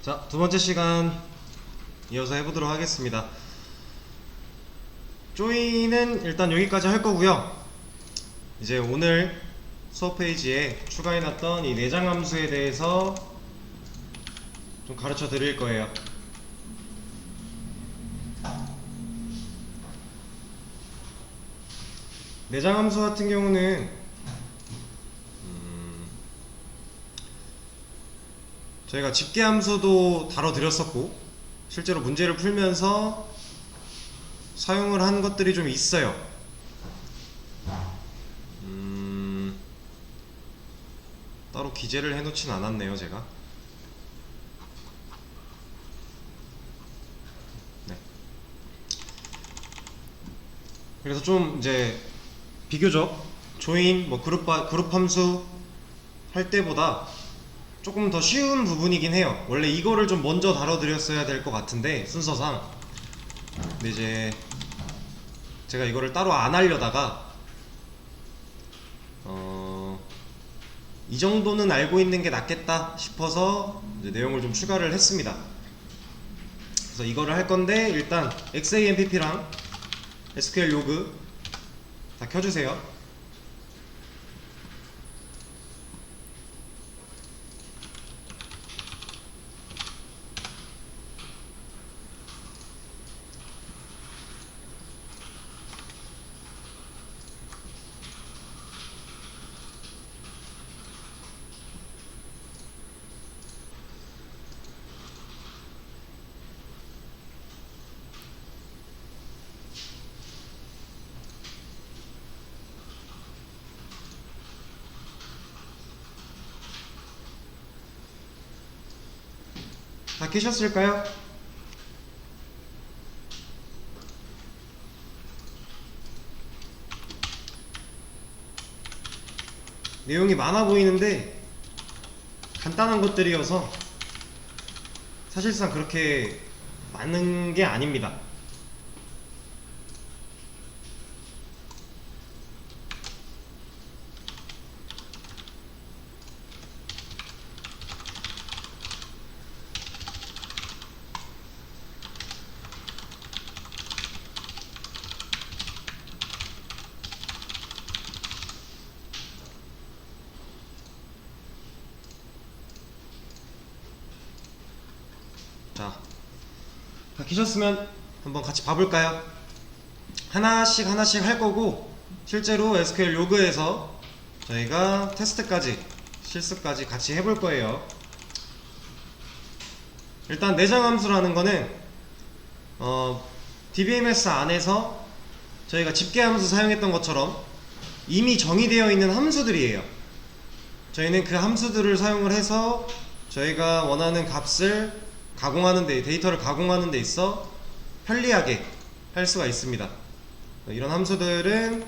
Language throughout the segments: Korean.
자, 두 번째 시간 이어서 해보도록 하겠습니다. 조인은 일단 여기까지 할 거고요. 이제 오늘 수업 페이지에 추가해놨던 이 내장 함수에 대해서 좀 가르쳐 드릴 거예요. 내장 함수 같은 경우는 저희가 집계함수도 다뤄드렸었고 실제로 문제를 풀면서 사용을 한 것들이 좀 있어요. 따로 기재를 해놓진 않았네요, 제가. 네. 그래서 좀 이제 비교적 조인, 그룹 함수 할 때보다 조금 더 쉬운 부분이긴 해요. 원래 이거를 좀 먼저 다뤄드렸어야 될 것 같은데 순서상. 근데 이제 제가 이거를 따로 안 하려다가 이 정도는 알고 있는 게 낫겠다 싶어서 이제 내용을 좀 추가를 했습니다. 그래서 이거를 할 건데 일단 XAMPP랑 SQL 로그 다 켜주세요. 다 켜셨을까요? 내용이 많아 보이는데 간단한 것들이어서 사실상 그렇게 많은 게 아닙니다. 자, 다 켜셨으면 한번 같이 봐볼까요? 하나씩 할 거고 실제로 SQL 로그에서 저희가 테스트까지 실습까지 같이 해볼 거예요. 일단 내장 함수라는 거는 DBMS 안에서 저희가 집계 함수 사용했던 것처럼 이미 정의되어 있는 함수들이에요. 저희는 그 함수들을 사용을 해서 저희가 원하는 값을 가공하는 데, 데이터를 가공하는 데 있어 편리하게 할 수가 있습니다. 이런 함수들은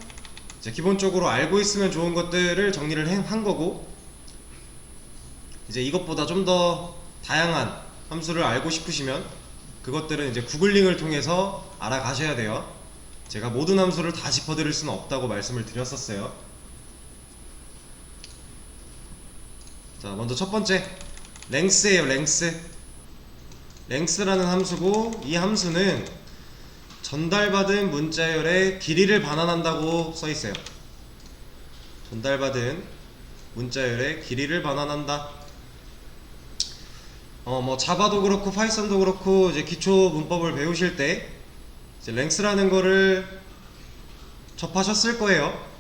이제 기본적으로 알고 있으면 좋은 것들을 정리를 한 거고, 이제 이것보다 좀 더 다양한 함수를 알고 싶으시면 그것들은 이제 구글링을 통해서 알아가셔야 돼요. 제가 모든 함수를 다 짚어드릴 수는 없다고 말씀을 드렸었어요. 자, 먼저 첫 번째 length예요. length라는 함수고, 이 함수는 전달받은 문자열의 길이를 반환한다고 써있어요. 전달받은 문자열의 길이를 반환한다. 자바도 그렇고 파이썬도 그렇고 이제 기초 문법을 배우실 때 이제 length라는 거를 접하셨을 거예요.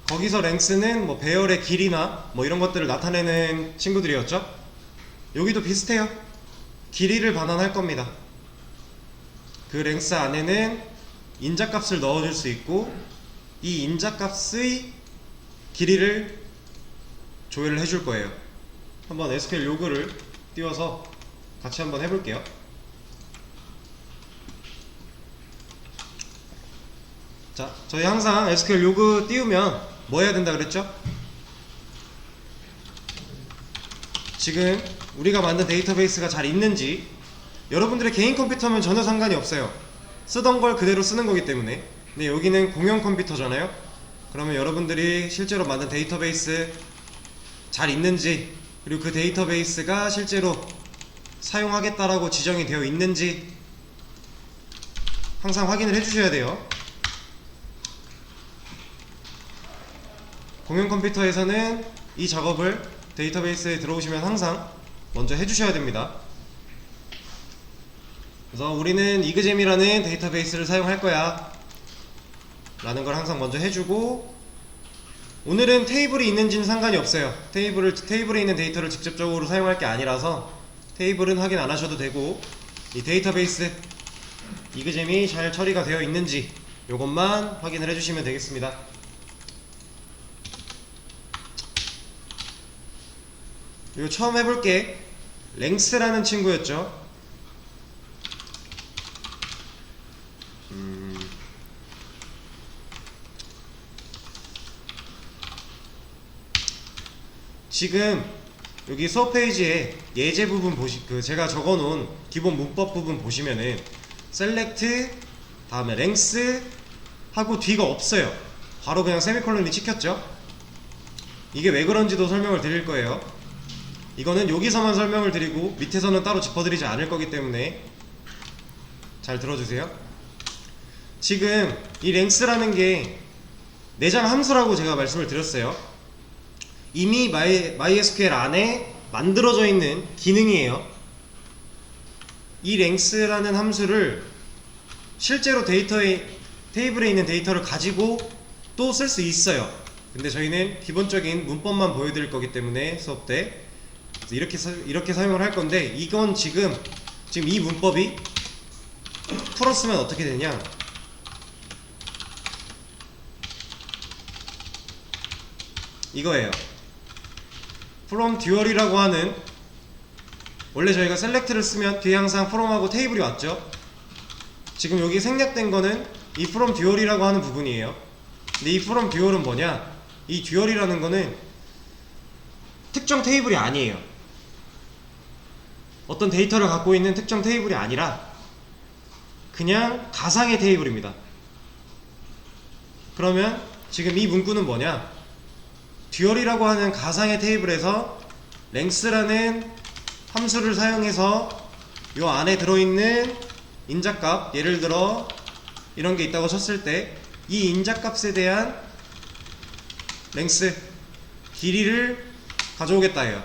거기서 length는 배열의 길이나 이런 것들을 나타내는 친구들이었죠. 여기도 비슷해요. 길이를 반환할 겁니다. 그 length 안에는 인자값을 넣어줄 수 있고, 이 인자값의 길이를 조회를 해줄 거예요. 한번 SQL 로그를 띄워서 같이 한번 해볼게요. 자, 저희 항상 SQL 로그 띄우면 뭐 해야 된다 그랬죠? 지금 우리가 만든 데이터베이스가 잘 있는지, 여러분들의 개인 컴퓨터면 전혀 상관이 없어요. 쓰던 걸 그대로 쓰는 거기 때문에. 근데 여기는 공용 컴퓨터잖아요. 그러면 여러분들이 실제로 만든 데이터베이스 잘 있는지, 그리고 그 데이터베이스가 실제로 사용하겠다라고 지정이 되어 있는지 항상 확인을 해주셔야 돼요. 공용 컴퓨터에서는 이 작업을 데이터베이스에 들어오시면 항상 먼저 해주셔야 됩니다. 그래서 우리는 이그잼이라는 데이터베이스를 사용할 거야 라는 걸 항상 먼저 해주고, 오늘은 테이블이 있는지는 상관이 없어요. 테이블에 있는 데이터를 직접적으로 사용할 게 아니라서 테이블은 확인 안 하셔도 되고, 이 데이터베이스 이그잼이 잘 처리가 되어 있는지 요것만 확인을 해주시면 되겠습니다. 요 처음 해볼게 랭스라는 친구였죠. 지금 여기 수업 페이지에 예제 부분 제가 적어놓은 기본 문법 부분 보시면은 select 다음에 length 하고 뒤가 없어요. 바로 그냥 세미콜론이 찍혔죠. 이게 왜 그런지도 설명을 드릴 거예요. 이거는 여기서만 설명을 드리고 밑에서는 따로 짚어드리지 않을 거기 때문에 잘 들어주세요. 지금 이 length라는 게 내장 함수라고 제가 말씀을 드렸어요. 이미 MySQL 안에 만들어져 있는 기능이에요. 이 length라는 함수를 실제로 테이블에 있는 데이터를 가지고 또 쓸 수 있어요. 근데 저희는 기본적인 문법만 보여드릴 거기 때문에 수업 때 이렇게 사용을 할 건데, 이건 지금 이 문법이 풀었으면 어떻게 되냐, 이거예요. from 듀얼이라고 하는, 원래 저희가 select를 쓰면 뒤에 항상 from하고 테이블이 왔죠. 지금 여기 생략된 거는 이 from 듀얼이라고 하는 부분이에요. 근데 이 from 듀얼은 뭐냐, 이 듀얼이라는 거는 특정 테이블이 아니에요. 어떤 데이터를 갖고 있는 특정 테이블이 아니라 그냥 가상의 테이블입니다. 그러면 지금 이 문구는 뭐냐, 듀얼이라고 하는 가상의 테이블에서 length라는 함수를 사용해서 요 안에 들어있는 인자값, 예를 들어 이런 게 있다고 쳤을 때 이 인자값에 대한 length, 길이를 가져오겠다 해요.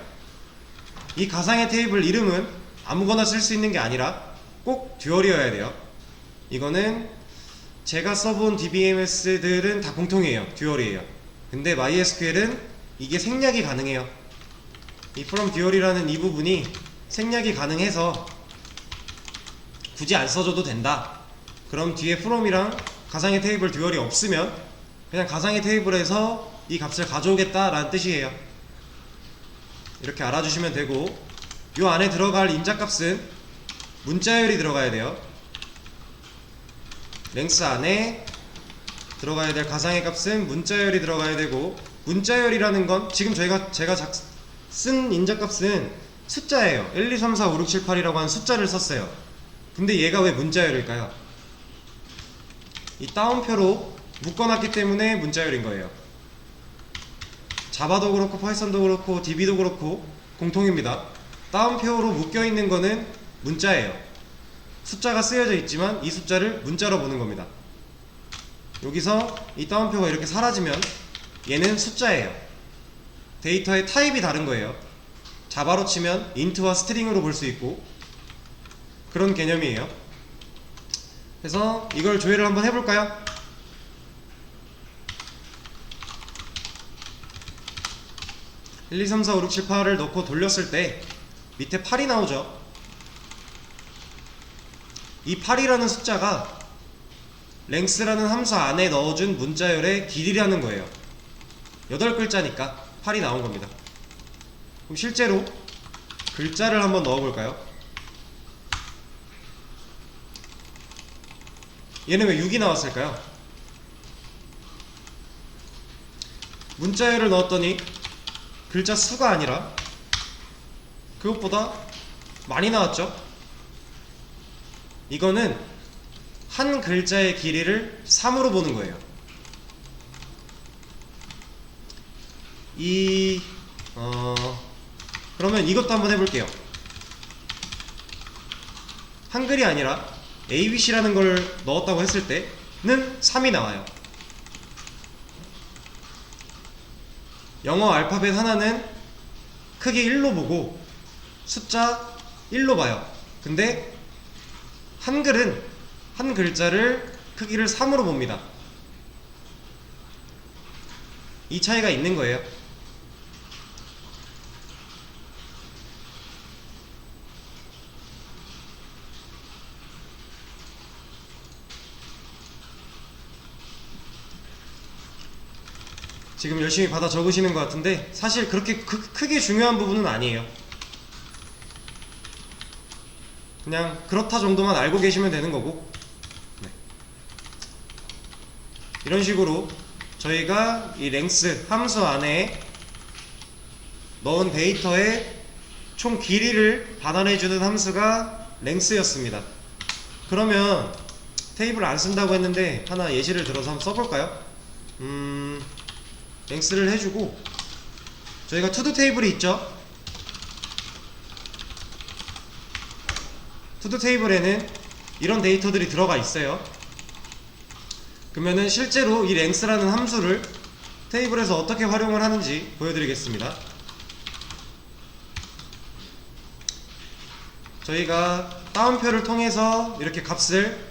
이 가상의 테이블 이름은 아무거나 쓸 수 있는 게 아니라 꼭 듀얼이어야 돼요. 이거는 제가 써본 DBMS들은 다 공통이에요. 듀얼이에요. 근데 MySQL은 이게 생략이 가능해요. 이 from 듀얼이라는 이 부분이 생략이 가능해서 굳이 안 써줘도 된다. 그럼 뒤에 from이랑 가상의 테이블 듀얼이 없으면 그냥 가상의 테이블에서 이 값을 가져오겠다 라는 뜻이에요. 이렇게 알아주시면 되고, 요 안에 들어갈 인자값은 문자열이 들어가야 돼요. length 안에 들어가야 될 가상의 값은 문자열이 들어가야 되고, 문자열이라는 건 지금 제가 쓴 인자값은 숫자예요. 1, 2, 3, 4, 5, 6, 7, 8이라고 하는 숫자를 썼어요. 근데 얘가 왜 문자열일까요? 이 따옴표로 묶어놨기 때문에 문자열인 거예요. 자바도 그렇고 파이썬도 그렇고 DB도 그렇고 공통입니다. 따옴표로 묶여있는 거는 문자예요. 숫자가 쓰여져 있지만 이 숫자를 문자로 보는 겁니다. 여기서 이 따옴표가 이렇게 사라지면 얘는 숫자예요. 데이터의 타입이 다른 거예요. 자바로 치면 int와 스트링으로 볼 수 있고 그런 개념이에요. 그래서 이걸 조회를 한번 해볼까요? (1, 2, 3, 4, 5, 6, 7, 8을 넣고 돌렸을 때 밑에 8이 나오죠. 이 8이라는 숫자가 length라는 함수 안에 넣어준 문자열의 길이라는 거예요. 8글자니까 8이 나온 겁니다. 그럼 실제로 글자를 한번 넣어볼까요? 얘는 왜 6이 나왔을까요? 문자열을 넣었더니 글자 수가 아니라 그것보다 많이 나왔죠? 이거는 한 글자의 길이를 3으로 보는 거예요. 그러면 이것도 한번 해볼게요. 한글이 아니라 ABC라는 걸 넣었다고 했을 때는 3이 나와요. 영어 알파벳 하나는 크기 1로 보고 숫자 1로 봐요. 근데 한글은 한 글자를 크기를 3으로 봅니다. 이 차이가 있는 거예요. 지금 열심히 받아 적으시는 것 같은데 사실 그렇게 크게 중요한 부분은 아니에요. 그냥 그렇다 정도만 알고 계시면 되는 거고, 네. 이런 식으로 저희가 이 랭스 함수 안에 넣은 데이터의 총 길이를 반환해주는 함수가 랭스였습니다. 그러면 테이블 안 쓴다고 했는데 하나 예시를 들어서 한번 써볼까요? 랭스를 해주고 저희가 투두 테이블이 있죠. 투두 테이블에는 이런 데이터들이 들어가 있어요. 그러면은 실제로 이 랭스라는 함수를 테이블에서 어떻게 활용을 하는지 보여드리겠습니다. 저희가 따옴표를 통해서 이렇게 값을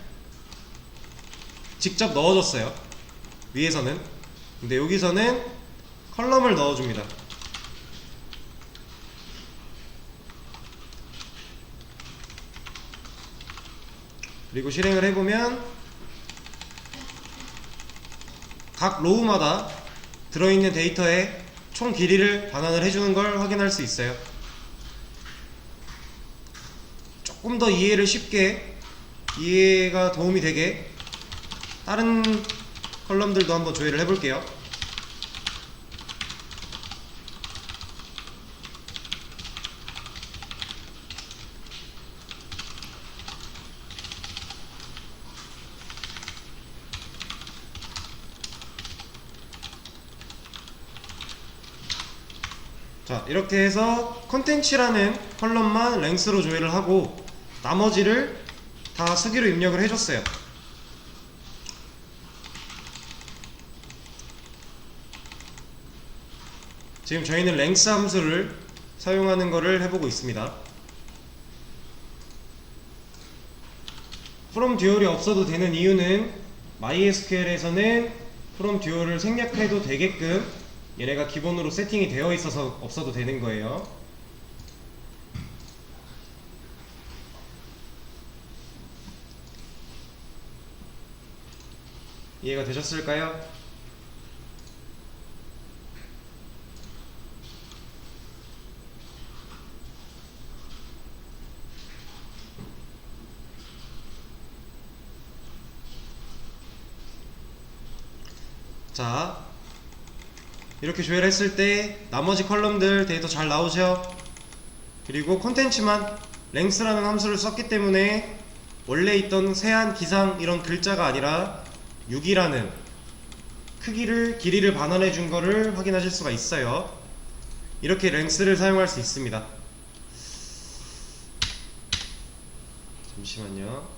직접 넣어줬어요. 위에서는. 근데 여기서는 컬럼을 넣어줍니다. 그리고 실행을 해보면 각 로우마다 들어있는 데이터의 총 길이를 반환을 해주는 걸 확인할 수 있어요. 조금 더 이해를 쉽게, 이해가 도움이 되게 다른 컬럼들도 한번 조회를 해볼게요. 자, 이렇게 해서 컨텐츠라는 컬럼만 랭스로 조회를 하고 나머지를 다 수기로 입력을 해줬어요. 지금 저희는 랭스 함수를 사용하는 거를 해보고 있습니다. from 듀얼이 없어도 되는 이유는 MySQL에서는 from 듀얼을 생략해도 되게끔 얘네가 기본으로 세팅이 되어 있어서 없어도 되는 거예요. 이해가 되셨을까요? 자, 이렇게 조회를 했을 때 나머지 컬럼들 데이터 잘 나오죠? 그리고 콘텐츠만 랭스라는 함수를 썼기 때문에 원래 있던 세한, 기상 이런 글자가 아니라 6이라는 길이를 반환해 준 거를 확인하실 수가 있어요. 이렇게 랭스를 사용할 수 있습니다. 잠시만요.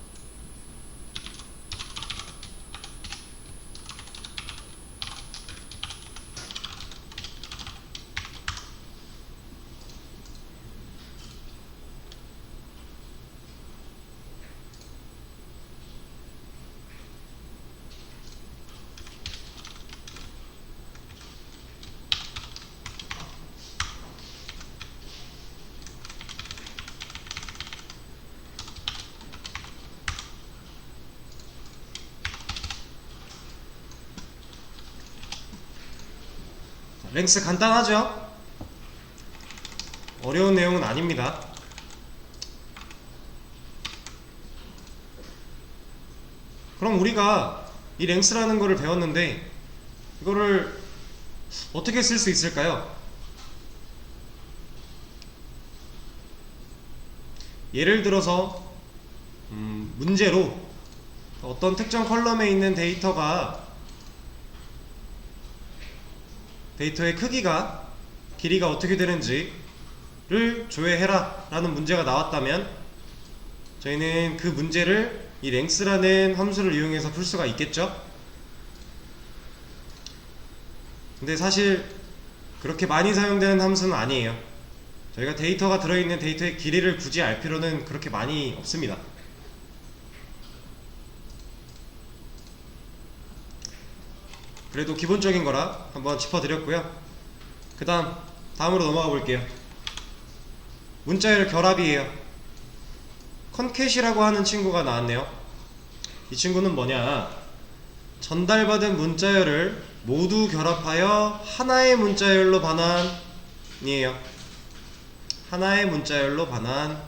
랭스 간단하죠? 어려운 내용은 아닙니다. 그럼 우리가 이 랭스라는 거를 배웠는데 이거를 어떻게 쓸 수 있을까요? 예를 들어서 문제로 어떤 특정 컬럼에 있는 데이터의 크기가, 길이가 어떻게 되는지를 조회해라 라는 문제가 나왔다면 저희는 그 문제를 이 length라는 함수를 이용해서 풀 수가 있겠죠. 근데 사실 그렇게 많이 사용되는 함수는 아니에요. 저희가 데이터가 들어있는 데이터의 길이를 굳이 알 필요는 그렇게 많이 없습니다. 그래도 기본적인 거라 한번 짚어드렸고요. 그 다음으로 넘어가 볼게요. 문자열 결합이에요. 컨캣이라고 하는 친구가 나왔네요. 이 친구는 뭐냐, 전달받은 문자열을 모두 결합하여 하나의 문자열로 반환이에요. 하나의 문자열로 반환.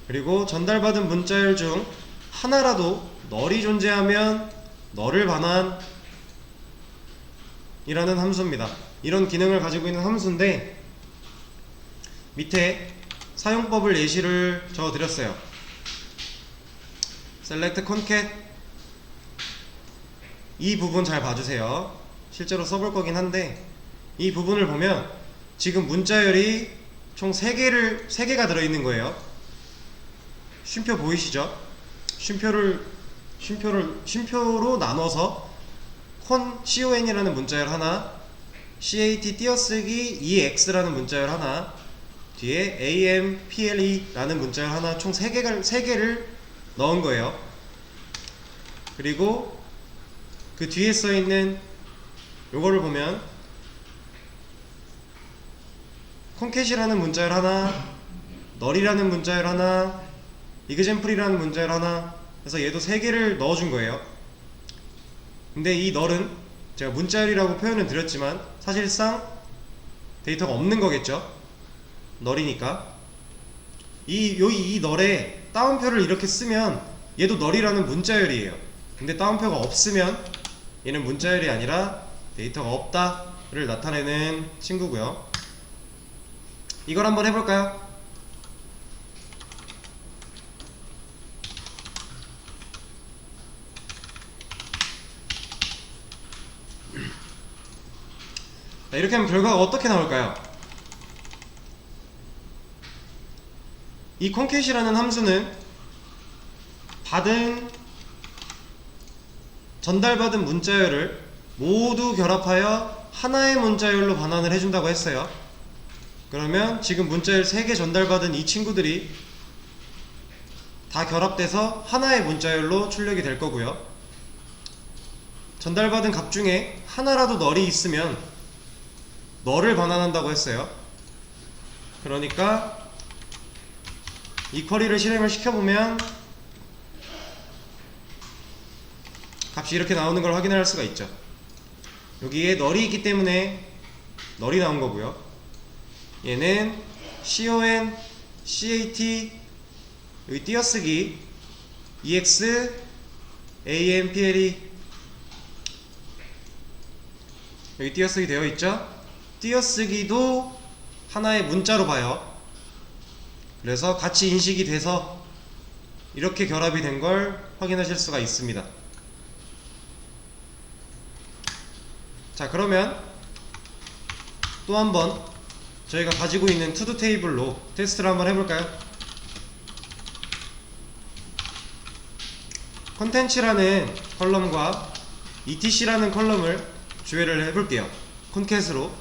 그리고 전달받은 문자열 중 하나라도 널이 존재하면 널을 반환 이라는 함수입니다. 이런 기능을 가지고 있는 함수인데, 밑에 사용법을 예시를 적어드렸어요. select concat, 이 부분 잘 봐주세요. 실제로 써볼 거긴 한데, 이 부분을 보면 지금 문자열이 총 3개가 들어있는 거예요. 쉼표 보이시죠? 쉼표로 나눠서 con이라는 문자열 하나, cat 띄어쓰기 ex라는 문자열 하나, 뒤에 ample라는 문자열 하나, 총 3개를 넣은 거예요. 그리고 그 뒤에 써있는 요거를 보면 concat이라는 문자열 하나, 널이라는 문자열 하나, example이라는 문자열 하나, 그래서 얘도 3개를 넣어준 거예요. 근데 이 널은 제가 문자열이라고 표현을 드렸지만 사실상 데이터가 없는 거겠죠. 널이니까. 이 널에 따옴표를 이렇게 쓰면 얘도 널이라는 문자열이에요. 근데 따옴표가 없으면 얘는 문자열이 아니라 데이터가 없다를 나타내는 친구고요. 이걸 한번 해볼까요? 자, 이렇게 하면 결과가 어떻게 나올까요? 이 concat이라는 함수는 전달받은 문자열을 모두 결합하여 하나의 문자열로 반환을 해준다고 했어요. 그러면 지금 문자열 3개 전달받은 이 친구들이 다 결합돼서 하나의 문자열로 출력이 될 거고요. 전달받은 값 중에 하나라도 널이 있으면 널을 반환한다고 했어요. 그러니까 이 쿼리를 실행을 시켜보면 값이 이렇게 나오는 걸 확인할 수가 있죠. 여기에 널이 있기 때문에 널이 나온 거고요. 얘는 con, cat, 여기 띄어쓰기 ex, ample, 여기 띄어쓰기 되어 있죠. 띄어쓰기도 하나의 문자로 봐요. 그래서 같이 인식이 돼서 이렇게 결합이 된 걸 확인하실 수가 있습니다. 자, 그러면 또 한번 저희가 가지고 있는 투두 테이블로 테스트를 한번 해볼까요? 컨텐츠라는 컬럼과 etc라는 컬럼을 조회를 해볼게요. concat으로.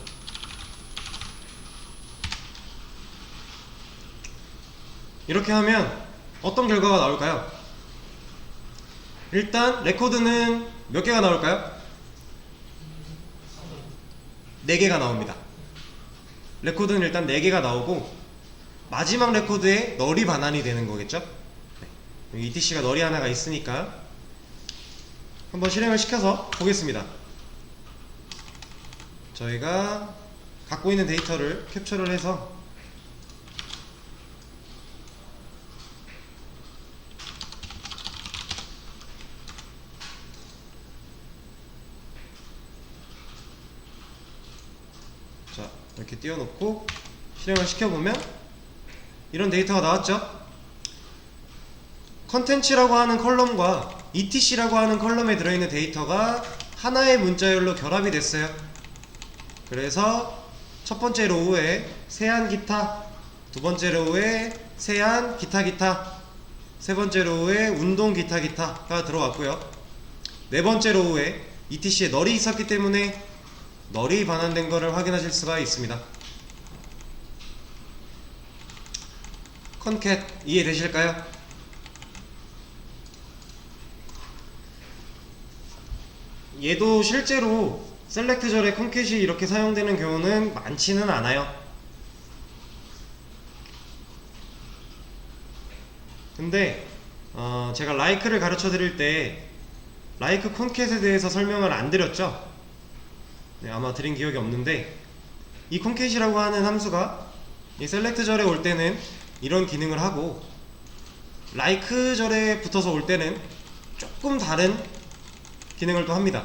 이렇게 하면 어떤 결과가 나올까요? 일단 레코드는 몇 개가 나올까요? 4개가 나옵니다. 레코드는 일단 4개가 나오고 마지막 레코드에 널이 반환이 되는 거겠죠? 여기 etc가 널이 하나가 있으니까 한번 실행을 시켜서 보겠습니다. 저희가 갖고 있는 데이터를 캡처를 해서 자, 이렇게 띄워놓고 실행을 시켜보면 이런 데이터가 나왔죠? 컨텐츠라고 하는 컬럼과 etc라고 하는 컬럼에 들어있는 데이터가 하나의 문자열로 결합이 됐어요. 그래서 첫 번째 로우에 세안 기타 두 번째 로우에 세안 기타 기타, 세 번째 로우에 운동 기타 기타가 들어왔고요. 네 번째 로우에 ETC에 널이 있었기 때문에 널이 반환된 것을 확인하실 수가 있습니다. 컨캣 이해되실까요? 얘도 실제로 셀렉트절에 컨캣이 이렇게 사용되는 경우는 많지는 않아요. 근데 제가 라이크를 가르쳐 드릴 때 라이크 컨캣에 대해서 설명을 안 드렸죠? 네, 아마 드린 기억이 없는데 이 컨캣이라고 하는 함수가 이 셀렉트절에 올 때는 이런 기능을 하고 라이크절에 붙어서 올 때는 조금 다른 기능을 또 합니다.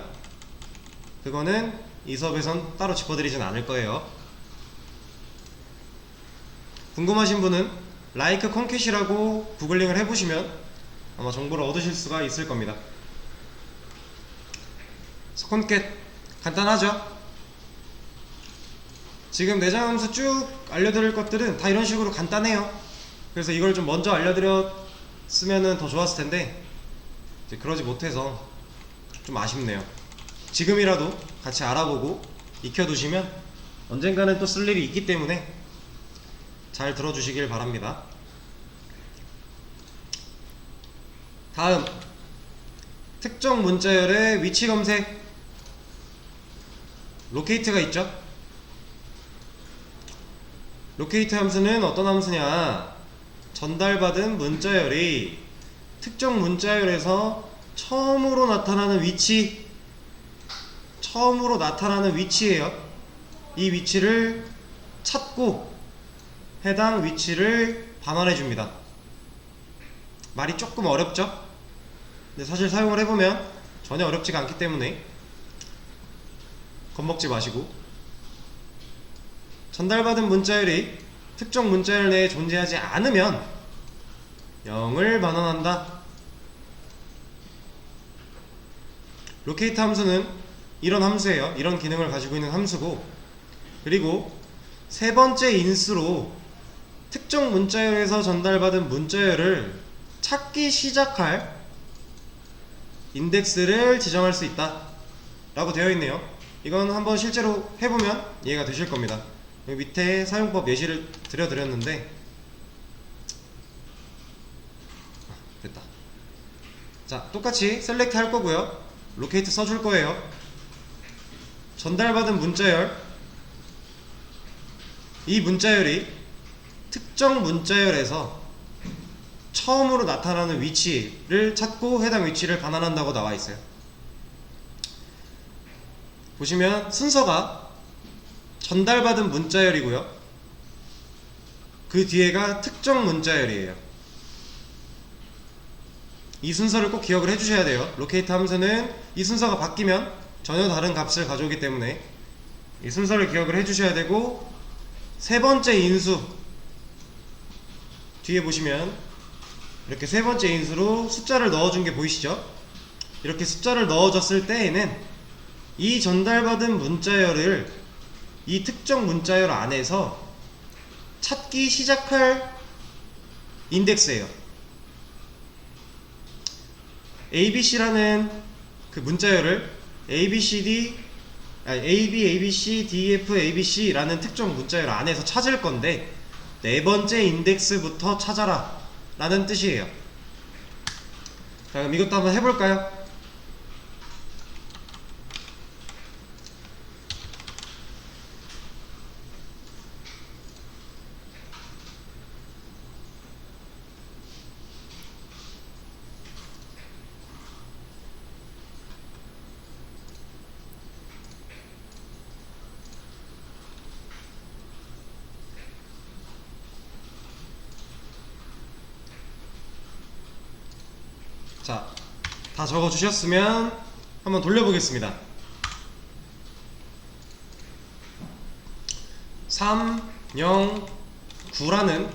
그거는 이 수업에선 따로 짚어드리진 않을 거예요. 궁금하신 분은 라이크 컨캣이라고 구글링을 해보시면 아마 정보를 얻으실 수가 있을 겁니다. 컨캣 간단하죠? 지금 내장함수 쭉 알려드릴 것들은 다 이런 식으로 간단해요. 그래서 이걸 좀 먼저 알려드렸으면 더 좋았을 텐데 이제 그러지 못해서 좀 아쉽네요. 지금이라도 같이 알아보고 익혀두시면 언젠가는 또 쓸 일이 있기 때문에 잘 들어주시길 바랍니다. 다음, 특정 문자열의 위치 검색 로케이트가 있죠. 로케이트 함수는 어떤 함수냐, 전달받은 문자열이 특정 문자열에서 처음으로 나타나는 위치예요. 이 위치를 찾고 해당 위치를 반환해 줍니다. 말이 조금 어렵죠? 근데 사실 사용을 해보면 전혀 어렵지가 않기 때문에 겁먹지 마시고, 전달받은 문자열이 특정 문자열 내에 존재하지 않으면 0을 반환한다. 로케이트 함수는 이런 함수예요. 이런 기능을 가지고 있는 함수고, 그리고 세 번째 인수로 특정 문자열에서 전달받은 문자열을 찾기 시작할 인덱스를 지정할 수 있다 라고 되어 있네요. 이건 한번 실제로 해보면 이해가 되실 겁니다. 여기 밑에 사용법 예시를 드렸는데 됐다. 자, 똑같이 셀렉트 할 거고요. 로케이트 써줄 거예요. 전달받은 문자열, 이 문자열이 특정 문자열에서 처음으로 나타나는 위치를 찾고 해당 위치를 반환한다고 나와 있어요. 보시면 순서가 전달받은 문자열이고요. 그 뒤에가 특정 문자열이에요. 이 순서를 꼭 기억을 해주셔야 돼요. 로케이트 함수는 이 순서가 바뀌면 전혀 다른 값을 가져오기 때문에 이 순서를 기억을 해주셔야 되고, 세 번째 인수 뒤에 보시면 이렇게 세 번째 인수로 숫자를 넣어준 게 보이시죠? 이렇게 숫자를 넣어줬을 때에는 이 전달받은 문자열을 이 특정 문자열 안에서 찾기 시작할 인덱스예요. ABC라는 그 문자열을 ABCD, AB, ABC, DF, ABC라는 특정 문자열 안에서 찾을 건데, 네 번째 인덱스부터 찾아라 라는 뜻이에요. 자, 그럼 이것도 한번 해볼까요? 자, 다 적어주셨으면 한번 돌려보겠습니다. 3, 0, 9라는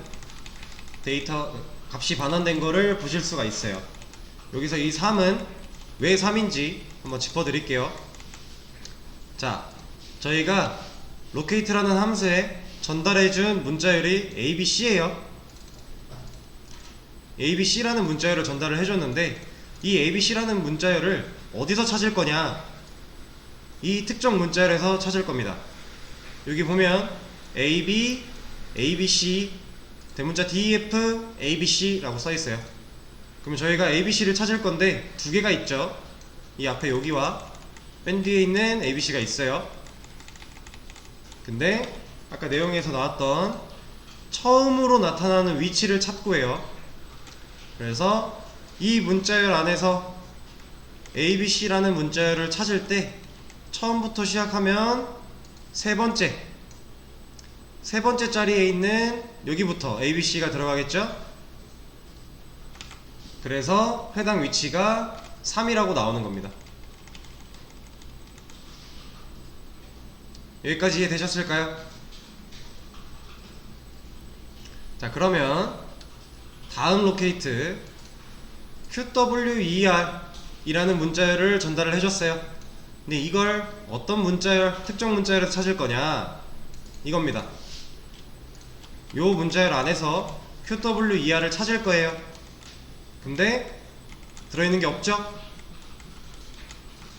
데이터 값이 반환된 거를 보실 수가 있어요. 여기서 이 3은 왜 3인지 한번 짚어드릴게요. 자, 저희가 로케이트라는 함수에 전달해준 문자열이 ABC예요. ABC라는 문자열을 전달을 해줬는데 이 ABC라는 문자열을 어디서 찾을 거냐? 이 특정 문자열에서 찾을 겁니다. 여기 보면 AB, ABC, 대문자 DEF, ABC라고 써있어요. 그럼 저희가 ABC를 찾을 건데 두 개가 있죠. 이 앞에 여기와 맨 뒤에 있는 ABC가 있어요. 근데 아까 내용에서 나왔던 처음으로 나타나는 위치를 찾고 해요. 그래서 이 문자열 안에서 ABC라는 문자열을 찾을 때 처음부터 시작하면 세 번째 자리에 있는 여기부터 ABC가 들어가겠죠? 그래서 해당 위치가 3이라고 나오는 겁니다. 여기까지 이해되셨을까요? 자, 그러면 다음 로케이트 QWER 이라는 문자열을 전달을 해줬어요. 근데 이걸 어떤 문자열, 특정 문자열에서 찾을 거냐, 이겁니다. 요 문자열 안에서 QWER을 찾을 거예요. 근데 들어있는 게 없죠?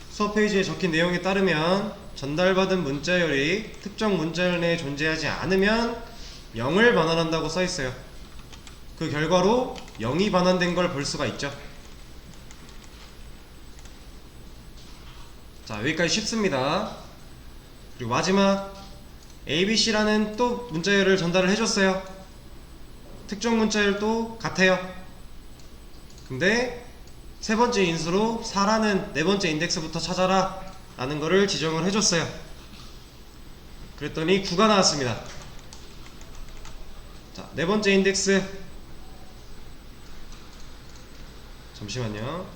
수업 페이지에 적힌 내용에 따르면 전달받은 문자열이 특정 문자열 내에 존재하지 않으면 0을 반환한다고 써있어요. 그 결과로 0이 반환된 걸 볼 수가 있죠. 자, 여기까지 쉽습니다. 그리고 마지막 ABC라는 또 문자열을 전달을 해줬어요. 특정 문자열도 같아요. 근데 세 번째 인수로 4라는 네 번째 인덱스부터 찾아라 라는 거를 지정을 해줬어요. 그랬더니 9가 나왔습니다. 자, 네 번째 인덱스, 잠시만요.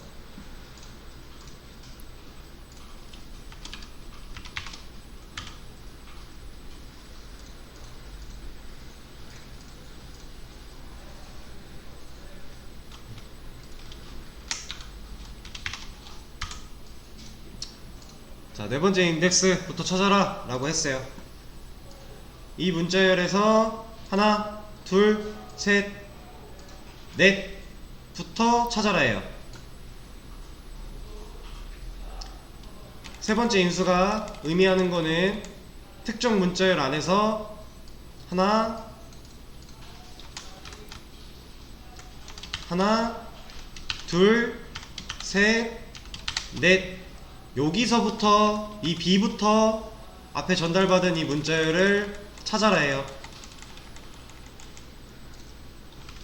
자, 네 번째 인덱스부터 찾아라 라고 했어요. 이 문자열에서 하나, 둘, 셋, 넷부터 찾아라 해요. 세 번째 인수가 의미하는 거는 특정 문자열 안에서 하나, 둘, 셋, 넷, 여기서부터 이 B부터 앞에 전달받은 이 문자열을 찾아라 해요.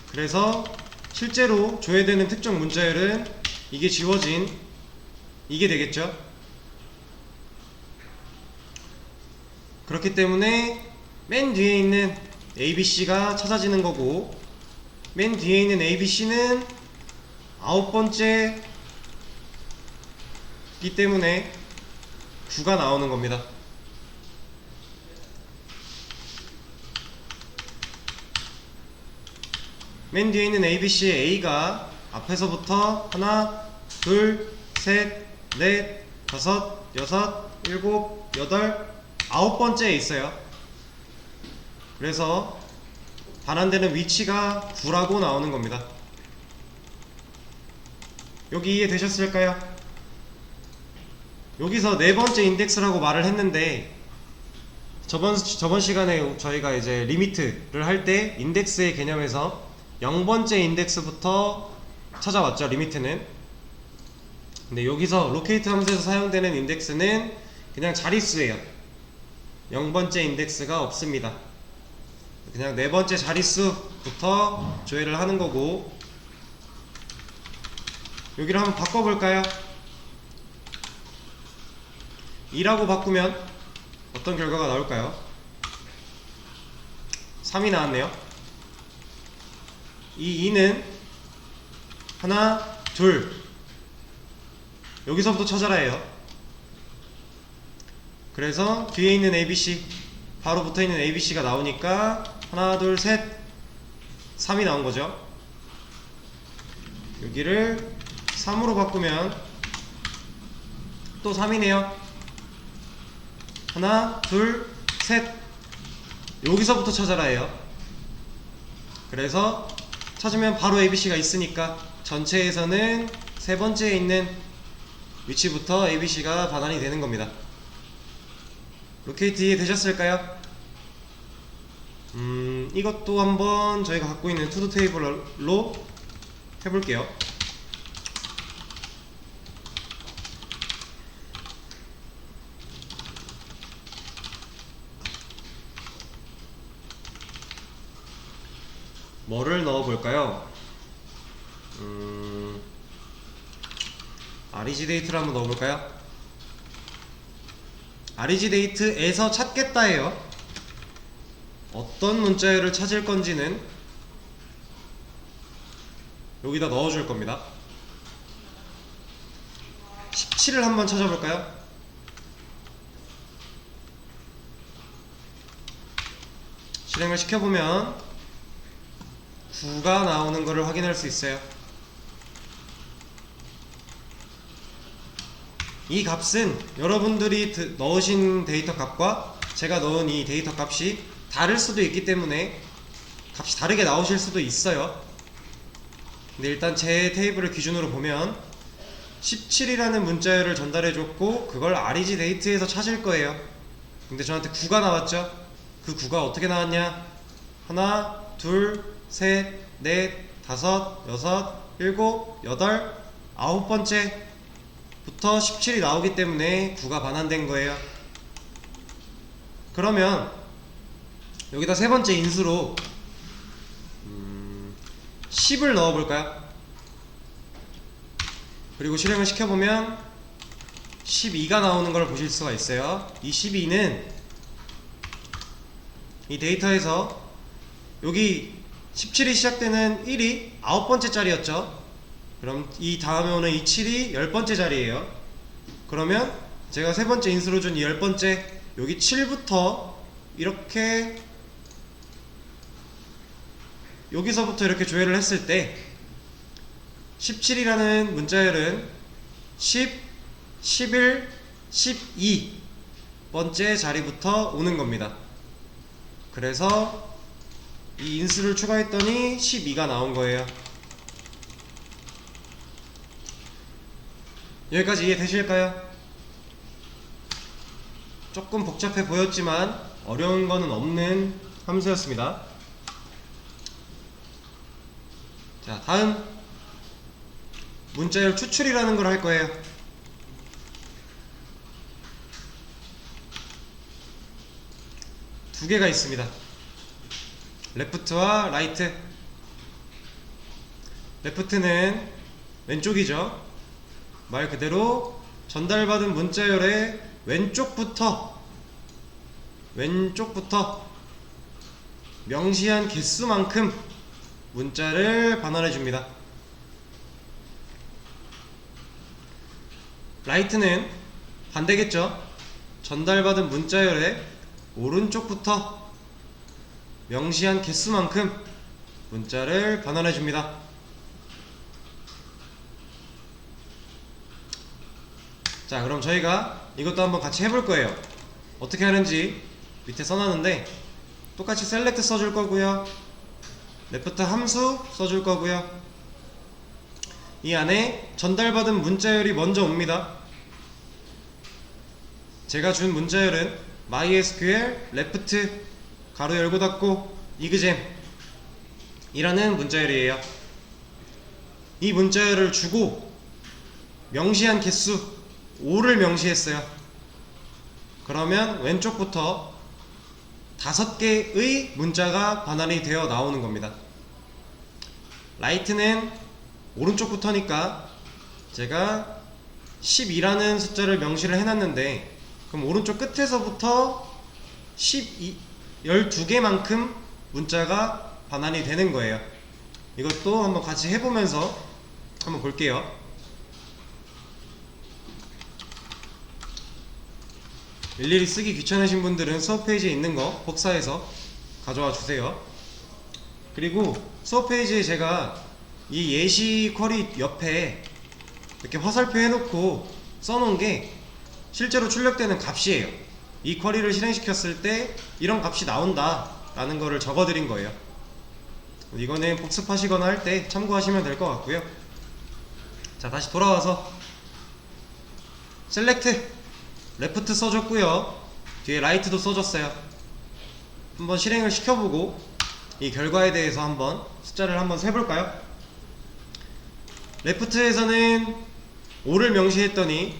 그래서 실제로 줘야 되는 특정 문자열은 이게 지워진 이게 되겠죠. 그렇기 때문에 맨 뒤에 있는 ABC가 찾아지는 거고, 맨 뒤에 있는 ABC는 9번째 이기 때문에 9가 나오는 겁니다. 맨 뒤에 있는 ABC A가 앞에서부터 하나, 둘, 셋, 넷, 다섯, 여섯, 일곱, 여덟, 9번째에 있어요. 그래서 반환되는 위치가 9라고 나오는 겁니다. 여기 이해되셨을까요? 여기서 네 번째 인덱스라고 말을 했는데 저번 시간에 저희가 이제 리미트를 할 때 인덱스의 개념에서 0번째 인덱스부터 찾아왔죠, 리미트는. 근데 여기서 로케이트 함수에서 사용되는 인덱스는 그냥 자릿수예요. 0번째 인덱스가 없습니다. 그냥 네 번째 자릿수부터 조회를 하는 거고, 여기를 한번 바꿔볼까요? 2라고 바꾸면 어떤 결과가 나올까요? 3이 나왔네요. 이 2는 하나, 둘, 여기서부터 찾아라 해요. 그래서 뒤에 있는 ABC, 바로 붙어있는 ABC가 나오니까 하나, 둘, 셋, 3이 나온 거죠. 여기를 3으로 바꾸면 또 3이네요. 하나, 둘, 셋, 여기서부터 찾아라 해요. 그래서 찾으면 바로 ABC가 있으니까 전체에서는 세 번째에 있는 위치부터 ABC가 반환이 되는 겁니다. 로케이트 이해되셨을까요? 이것도 한번 저희가 갖고 있는 투두 테이블로 해볼게요. 뭐를 넣어볼까요? REG 데이트를 한번 넣어볼까요? REG 데이트에서 찾겠다 해요. 어떤 문자열을 찾을 건지는 여기다 넣어줄 겁니다. 17을 한번 찾아볼까요? 실행을 시켜보면 9가 나오는 것을 확인할 수 있어요. 이 값은 여러분들이 넣으신 데이터 값과 제가 넣은 이 데이터 값이 다를 수도 있기 때문에 값이 다르게 나오실 수도 있어요. 근데 일단 제 테이블을 기준으로 보면 17이라는 문자열을 전달해 줬고 그걸 REG 데이트에서 찾을 거예요. 근데 저한테 9가 나왔죠. 그 9가 어떻게 나왔냐? 하나, 둘, 셋, 넷, 다섯, 여섯, 일곱, 여덟, 아홉 번째부터 17이 나오기 때문에 9가 반환된 거예요. 그러면 여기다 세 번째 인수로 10을 넣어볼까요? 그리고 실행을 시켜보면 12가 나오는 걸 보실 수가 있어요. 이 12는 이 데이터에서 여기 17이 시작되는 1이 아홉 번째 자리였죠. 그럼 이 다음에 오는 이 7이 열 번째 자리예요. 그러면 제가 세 번째 인수로 준 이 열 번째 여기 7부터 이렇게 여기서부터 이렇게 조회를 했을 때 17이라는 문자열은 10, 11, 12 번째 자리부터 오는 겁니다. 그래서 이 인수를 추가했더니 12가 나온 거예요. 여기까지 이해되실까요? 조금 복잡해 보였지만 어려운 거는 없는 함수였습니다. 자, 다음 문자열 추출이라는 걸 할 거예요. 두 개가 있습니다. 레프트와 라이트. 레프트는 왼쪽이죠. 말 그대로 전달받은 문자열의 왼쪽부터 명시한 개수만큼 문자를 반환해 줍니다. 라이트는 반대겠죠. 전달받은 문자열의 오른쪽부터 명시한 개수만큼 문자를 반환해 줍니다. 자, 그럼 저희가 이것도 한번 같이 해볼 거예요. 어떻게 하는지 밑에 써놨는데 똑같이 셀렉트 써줄 거고요, 레프트 함수 써줄 거고요, 이 안에 전달받은 문자열이 먼저 옵니다. 제가 준 문자열은 MySQL 레프트 가로 열고 닫고 이그잼 이라는 문자열이에요. 이 문자열을 주고 명시한 개수 5를 명시했어요. 그러면 왼쪽부터 5개의 문자가 반환이 되어 나오는 겁니다. 라이트는 오른쪽부터니까 제가 12라는 숫자를 명시를 해놨는데, 그럼 오른쪽 끝에서부터 12개만큼 문자가 반환이 되는 거예요. 이것도 한번 같이 해보면서 한번 볼게요. 일일이 쓰기 귀찮으신 분들은 수업 페이지에 있는 거 복사해서 가져와 주세요. 그리고 수업 페이지에 제가 이 예시 쿼리 옆에 이렇게 화살표 해놓고 써놓은 게 실제로 출력되는 값이에요. 이 쿼리를 실행시켰을 때 이런 값이 나온다 라는 거를 적어 드린 거예요. 이거는 복습하시거나 할 때 참고하시면 될 것 같고요. 자, 다시 돌아와서 셀렉트 레프트 써줬고요. 뒤에 라이트도 써줬어요. 한번 실행을 시켜보고 이 결과에 대해서 한번 숫자를 한번 세볼까요? 레프트에서는 5를 명시했더니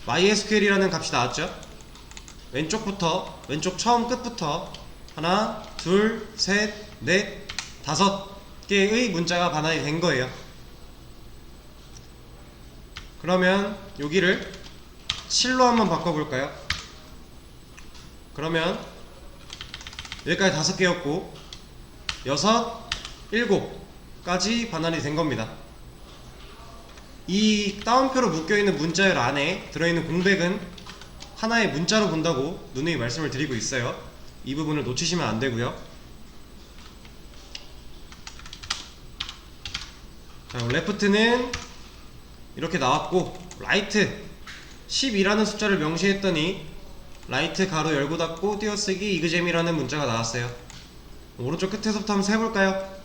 MySQL이라는 값이 나왔죠. 왼쪽부터, 왼쪽 처음 끝부터 하나, 둘, 셋, 넷, 5개의 문자가 반환이 된 거예요. 그러면 여기를 7로 한번 바꿔볼까요? 그러면 여기까지 5개였고 6, 7까지 반환이 된 겁니다. 이 따옴표로 묶여있는 문자열 안에 들어있는 공백은 하나의 문자로 본다고 누누이 말씀을 드리고 있어요. 이 부분을 놓치시면 안 되고요. 자, 레프트는 이렇게 나왔고 라이트 12라는 숫자를 명시했더니 라이트 가로 열고 닫고 띄어쓰기 이그잼이라는 문자가 나왔어요. 오른쪽 끝에서부터 한번 세볼까요?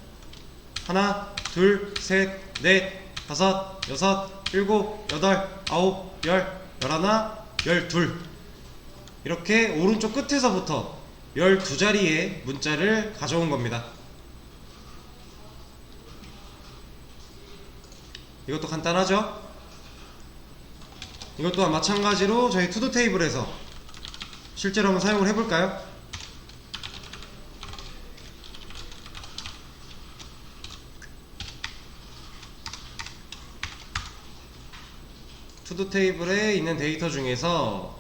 하나, 둘, 셋, 넷, 5, 6, 7, 8, 9, 10, 11, 12 이렇게 오른쪽 끝에서부터 12자리의 문자를 가져온 겁니다. 이것도 간단하죠? 이것 또한 마찬가지로 저희 투두 테이블에서 실제로 한번 사용을 해볼까요? 투두 테이블에 있는 데이터 중에서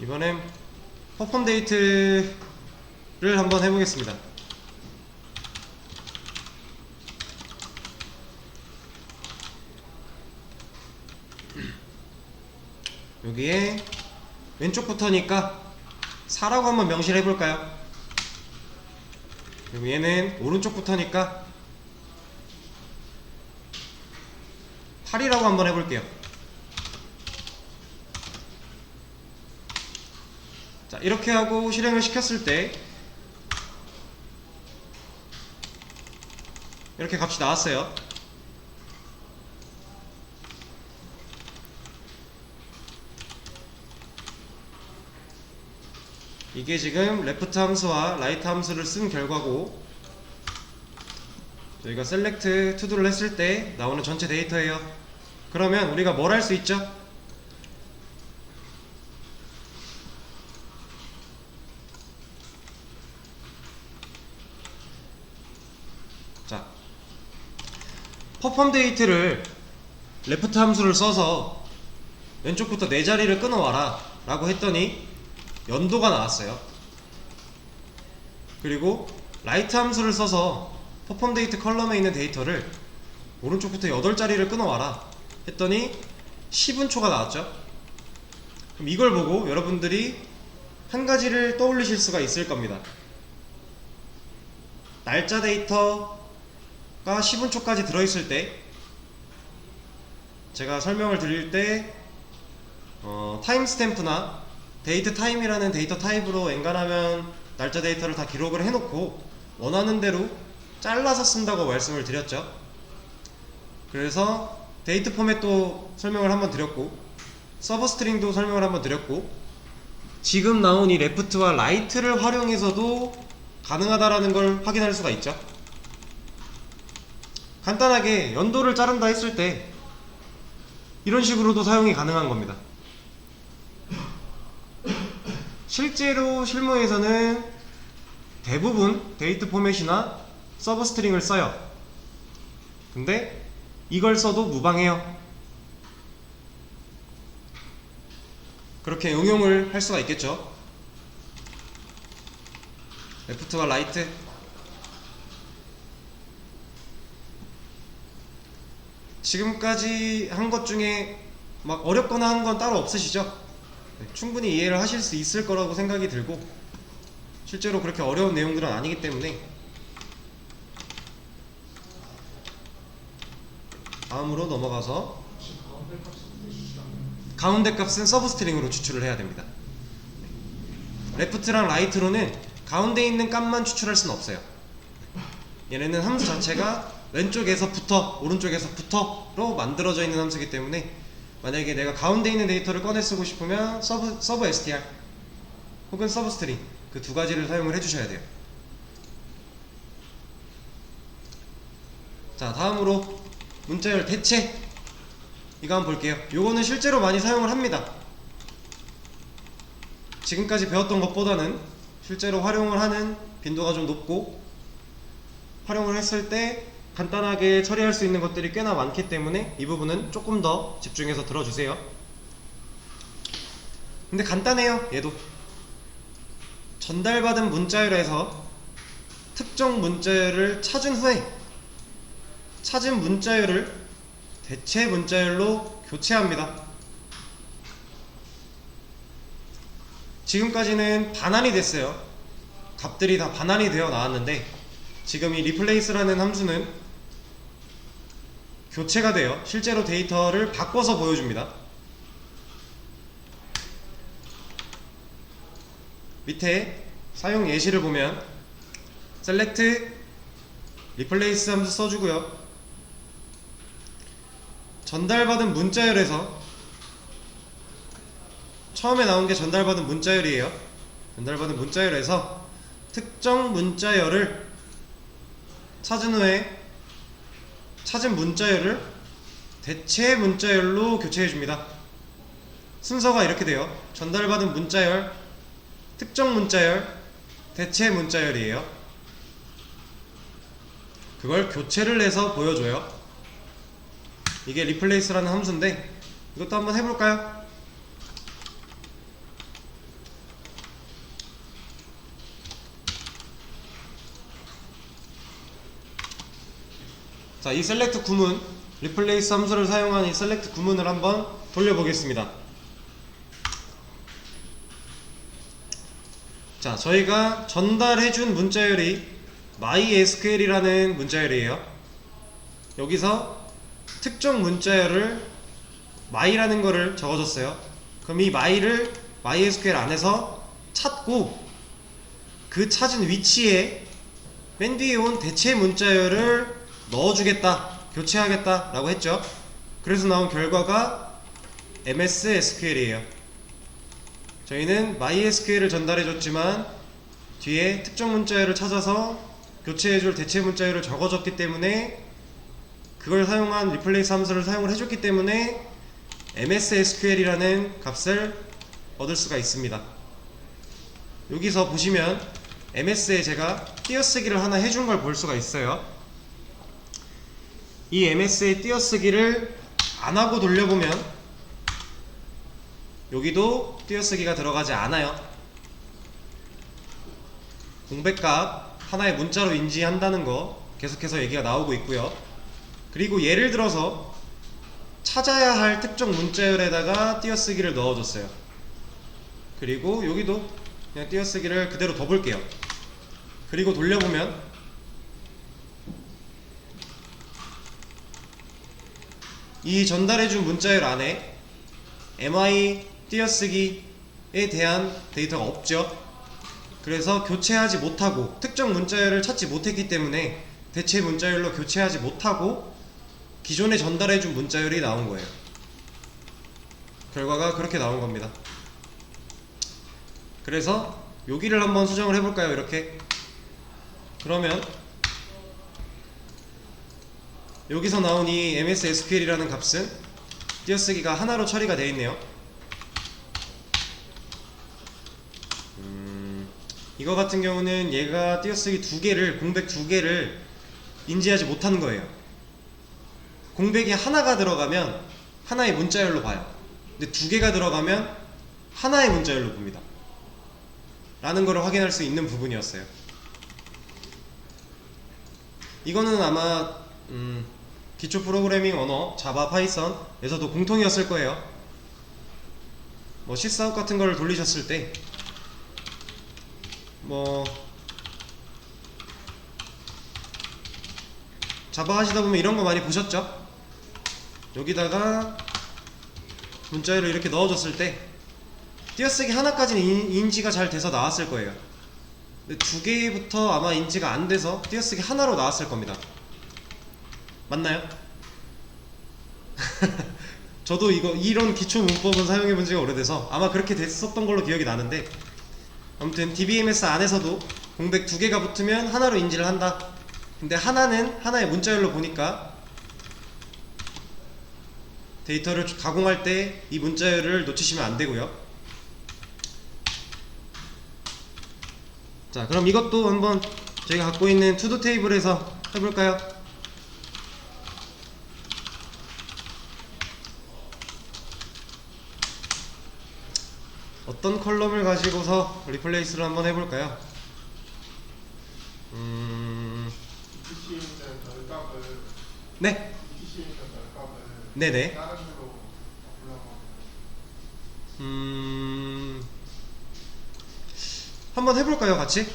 이번엔 퍼폼 데이트를 한번 해보겠습니다. 여기에 왼쪽부터니까 4라고 한번 명시를 해볼까요? 그리고 얘는 오른쪽부터니까 8이라고 한번 해볼게요. 자, 이렇게 하고 실행을 시켰을 때 이렇게 값이 나왔어요. 이게 지금 레프트 함수와 라이트 함수를 쓴 결과고 저희가 셀렉트 투두를 했을 때 나오는 전체 데이터예요. 그러면 우리가 뭘 할 수 있죠? 자, 퍼폼 데이트를 레프트 함수를 써서 왼쪽부터 4자리를 끊어와라 라고 했더니 연도가 나왔어요. 그리고 라이트 함수를 써서 퍼폼 데이트 컬럼에 있는 데이터를 오른쪽부터 8자리를 끊어와라 했더니 10분초가 나왔죠. 그럼 이걸 보고 여러분들이 한 가지를 떠올리실 수가 있을 겁니다. 날짜 데이터가 10분초까지 들어있을 때 제가 설명을 드릴 때 타임스탬프나 데이트 타임이라는 데이터 타입으로 엔간하면 날짜 데이터를 다 기록을 해놓고 원하는 대로 잘라서 쓴다고 말씀을 드렸죠. 그래서 데이트 포맷도 설명을 한번 드렸고 서버 스트링도 설명을 한번 드렸고 지금 나온 이 레프트와 라이트를 활용해서도 가능하다라는 걸 확인할 수가 있죠. 간단하게 연도를 자른다 했을 때 이런 식으로도 사용이 가능한 겁니다. 실제로 실무에서는 대부분 데이트 포맷이나 서브 스트링을 써요. 근데 이걸 써도 무방해요. 그렇게 응용을 할 수가 있겠죠. 레프트와 라이트 지금까지 한 것 중에 막 어렵거나 한 건 따로 없으시죠? 충분히 이해를 하실 수 있을 거라고 생각이 들고 실제로 그렇게 어려운 내용들은 아니기 때문에 다음으로 넘어가서 가운데 값은 서브스트링으로 추출을 해야 됩니다. 레프트랑 라이트로는 가운데 있는 값만 추출할 수는 없어요. 얘네는 함수 자체가 왼쪽에서부터 오른쪽에서부터로 만들어져 있는 함수이기 때문에 만약에 내가 가운데 있는 데이터를 꺼내 쓰고 싶으면 서브 str 혹은 서브스트링 그 두 가지를 사용을 해주셔야 돼요. 자, 다음으로 문자열 대체 이거 한번 볼게요. 요거는 실제로 많이 사용을 합니다. 지금까지 배웠던 것보다는 실제로 활용을 하는 빈도가 좀 높고 활용을 했을 때 간단하게 처리할 수 있는 것들이 꽤나 많기 때문에 이 부분은 조금 더 집중해서 들어주세요. 근데 간단해요. 얘도 전달받은 문자열에서 특정 문자열을 찾은 후에 찾은 문자열을 대체 문자열로 교체합니다. 지금까지는 반환이 됐어요. 값들이 다 반환이 되어 나왔는데 지금 이 replace라는 함수는 교체가 돼요. 실제로 데이터를 바꿔서 보여줍니다. 밑에 사용 예시를 보면 select replace 함수 써주고요. 전달받은 문자열에서 처음에 나온 게 전달받은 문자열이에요. 전달받은 문자열에서 특정 문자열을 찾은 후에 찾은 문자열을 대체 문자열로 교체해줍니다. 순서가 이렇게 돼요. 전달받은 문자열, 특정 문자열, 대체 문자열이에요. 그걸 교체를 해서 보여줘요. 이게 replace라는 함수인데 이것도 한번 해볼까요? 자, 이 select 구문, replace 함수를 사용한 이 select 구문을 한번 돌려보겠습니다. 자, 저희가 전달해준 문자열이 MySQL이라는 문자열이에요. 여기서 특정 문자열을 my라는 거를 적어줬어요. 그럼 이 my를 MySQL 안에서 찾고 그 찾은 위치에 맨 뒤에 온 대체 문자열을 넣어주겠다, 교체하겠다 라고 했죠. 그래서 나온 결과가 MS SQL이에요. 저희는 MySQL을 전달해줬지만 뒤에 특정 문자열을 찾아서 교체해줄 대체 문자열을 적어줬기 때문에 그걸 사용한 replace 함수를 사용을 해줬기 때문에 MS SQL이라는 값을 얻을 수가 있습니다. 여기서 보시면 MS에 제가 띄어쓰기를 하나 해준 걸 볼 수가 있어요. 이 MS의 띄어쓰기를 안 하고 돌려보면 여기도 띄어쓰기가 들어가지 않아요. 공백값 하나의 문자로 인지한다는 거 계속해서 얘기가 나오고 있고요. 그리고 예를 들어서 찾아야 할 특정 문자열에다가 띄어쓰기를 넣어줬어요. 그리고 여기도 그냥 띄어쓰기를 그대로 둬볼게요. 그리고 돌려보면 이 전달해준 문자열 안에 my 띄어쓰기에 대한 데이터가 없죠. 그래서 교체하지 못하고 특정 문자열을 찾지 못했기 때문에 대체 문자열로 교체하지 못하고 기존에 전달해준 문자열이 나온 거예요. 결과가 그렇게 나온 겁니다. 그래서 여기를 한번 수정을 해볼까요? 이렇게. 그러면 여기서 나온 이 MS SQL이라는 값은 띄어쓰기가 하나로 처리가 되어 있네요. 이거 같은 경우는 얘가 띄어쓰기 공백 두 개를 인지하지 못하는 거예요. 공백이 하나가 들어가면 하나의 문자열로 봐요. 근데 두 개가 들어가면 하나의 문자열로 봅니다. 라는 거를 확인할 수 있는 부분이었어요. 이거는 아마 기초 프로그래밍 언어 자바 파이썬에서도 공통이었을 거예요. 뭐 시스아웃 같은 걸 돌리셨을 때 뭐 자바 하시다 보면 이런 거 많이 보셨죠? 여기다가 문자열로 이렇게 넣어줬을 때 띄어쓰기 하나까지는 인지가 잘 돼서 나왔을 거예요. 근데 두 개부터 아마 인지가 안 돼서 띄어쓰기 하나로 나왔을 겁니다. 맞나요? 저도 이런 기초 문법은 사용해 본 지가 오래돼서 아마 그렇게 됐었던 걸로 기억이 나는데, 아무튼 DBMS 안에서도 공백 두 개가 붙으면 하나로 인지를 한다. 근데 하나는 하나의 문자열로 보니까 데이터를 가공할 때 이 문자열을 놓치시면 안 되고요. 자, 그럼 이것도 한번 저희가 갖고 있는 투두 테이블에서 해볼까요? 어떤 컬럼을 가지고서 리플레이스를 한번 해볼까요? 네? 네네. 한번 해볼까요, 같이?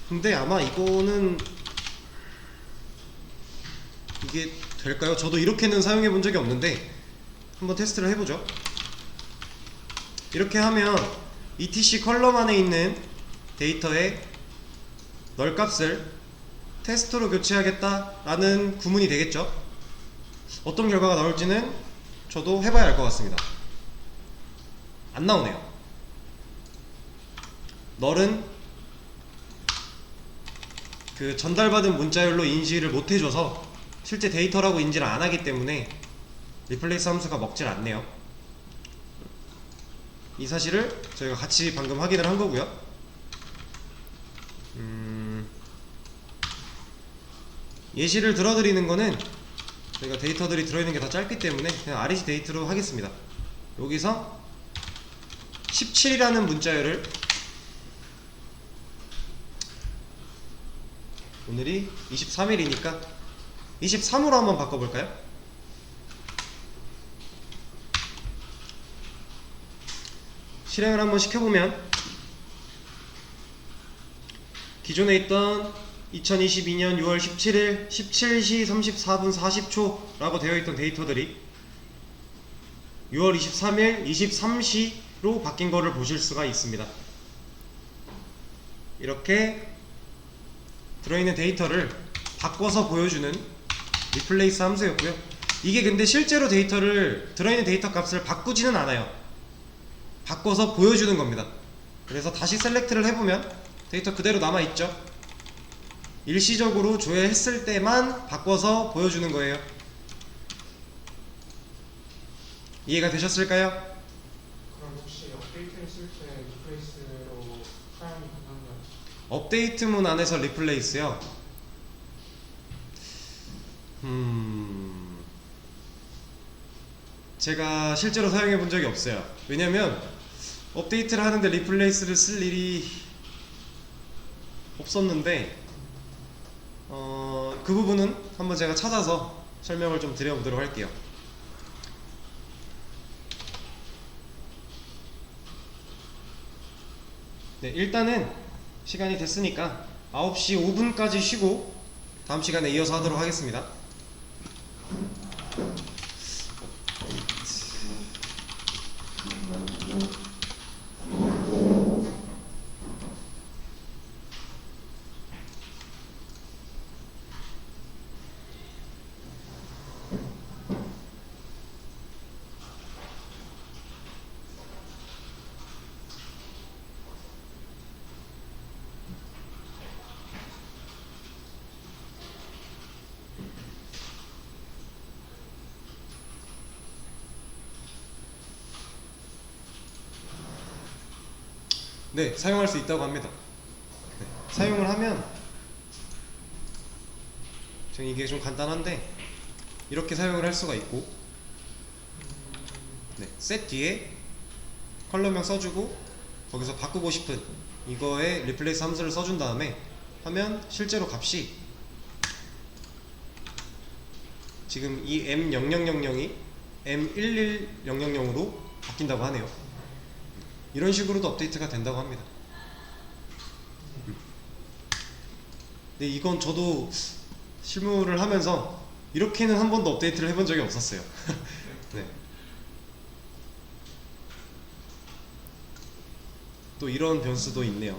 근데 아마 이거는 이게 될까요? 저도 이렇게는 사용해 본 적이 없는데 한번 테스트를 해보죠. 이렇게 하면 ETC 컬럼 안에 있는 데이터의 널 값을 테스트로 교체하겠다 라는 구문이 되겠죠. 어떤 결과가 나올지는 저도 해봐야 알 것 같습니다. 안 나오네요. 널은 그 전달받은 문자열로 인지를 못 해줘서 실제 데이터라고 인지를 안 하기 때문에 리플레이스 함수가 먹질 않네요. 이 사실을 저희가 같이 방금 확인을 한 거고요. 예시를 들어드리는 거는 저희가 데이터들이 들어있는 게 다 짧기 때문에 그냥 REG 데이터로 하겠습니다. 여기서 17이라는 문자열을, 오늘이 23일이니까 23으로 한번 바꿔볼까요? 실행을 한번 시켜보면 기존에 있던 2022년 6월 17일 17시 34분 40초 라고 되어 있던 데이터들이 6월 23일 23시로 바뀐 거를 보실 수가 있습니다. 이렇게 들어있는 데이터를 바꿔서 보여주는 리플레이스 함수였고요. 이게 근데 실제로 들어있는 데이터 값을 바꾸지는 않아요. 바꿔서 보여주는 겁니다. 그래서 다시 셀렉트를 해보면 데이터 그대로 남아있죠. 일시적으로 조회했을 때만 바꿔서 보여주는 거예요. 이해가 되셨을까요? 그럼 혹시 업데이트를 쓸 때 리플레이스로 사용이 가능한가요? 업데이트문 안에서 리플레이스요? 제가 실제로 사용해 본 적이 없어요. 왜냐면 업데이트를 하는데 리플레이스를 쓸 일이 없었는데, 그 부분은 한번 제가 찾아서 설명을 좀 드려보도록 할게요. 네, 일단은 시간이 됐으니까 9시 5분까지 쉬고 다음 시간에 이어서 하도록 하겠습니다. 네, 사용할 수 있다고 합니다. 네, 사용을 하면 지금 이게 좀 간단한데 이렇게 사용을 할 수가 있고, 네, set 뒤에 컬럼명 써주고 거기서 바꾸고 싶은 이거에 리플레이스 함수를 써준 다음에 하면 실제로 값이 지금 이 M0000이 M11000으로 바뀐다고 하네요. 이런 식으로도 업데이트가 된다고 합니다. 근데 이건 저도 실무를 하면서 이렇게는 한 번도 업데이트를 해본 적이 없었어요. 네. 또 이런 변수도 있네요.